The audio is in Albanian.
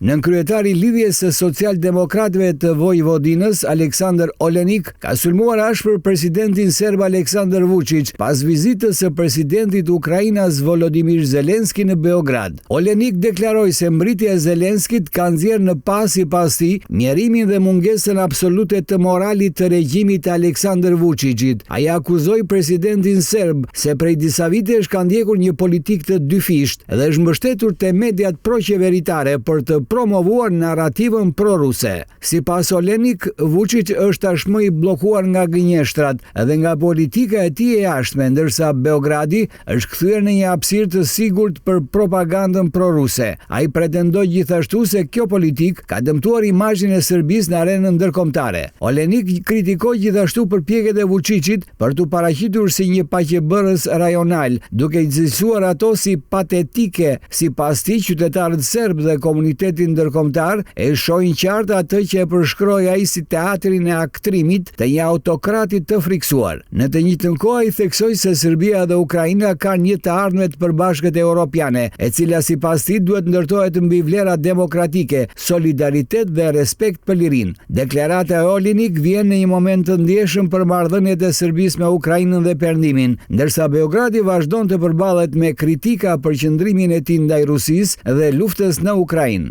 Nënkryetari i lidhjes së social-demokratëve të Vojvodinës, Aleksandar Olenik, ka sulmuar ashpër presidentin serb Aleksandar Vučić pas vizitës së presidentit Ukrainas Volodimir Zelenski në Beograd. Olenik deklaroi se mbritja e Zelenskit ka nxjerrë në pas i pas tij mjerimin dhe mungesën absolute të moralit të regjimit të Aleksandar Vučićit. Ai akuzoi presidentin serb se prej disa vitesh ka ndjekur një politikë të dyfisht dhe është mbështetur te mediat proqeveritare për të promovuar narrativën proruse. Sipas Olenik, Vučić është tashmë i bllokuar nga gënjeshtrat dhe nga politika e tij e jashtme, ndërsa Beogradi është kthyer në një hapësirë të sigurt për propagandën proruse. Ai pretendoi gjithashtu se kjo politik ka dëmtuar imazhin e Serbisë në arenën ndërkombëtare. Olenik kritikoi gjithashtu përpjekjet e Vučićit për t'u paraqitur si një paqebërës rajonal, duke i cilësuar ato si patetike. Sipas tij, qytetarët serb dhe komuniteti ndërkombëtar e shohin qartë atë që e përshkroi ai si teatrin e aktrimit të një autokrati të friksuar. Në të njëjtën kohë ai theksoi se Serbia dhe Ukraina kanë një të ardhme të përbashkët europiane, e cila sipas tij duhet ndërtohet mbi vlera demokratike, solidaritet dhe respekt për lirinë. Deklarata e Olenik vjen në një moment të ndjeshëm për marrëdhëniet e Serbisë me Ukrainën dhe Perëndimin, ndërsa Beogradi vazhdon të përballet me kritika për qëndrimin e tij ndaj Rusisë dhe luftës në Ukrainë.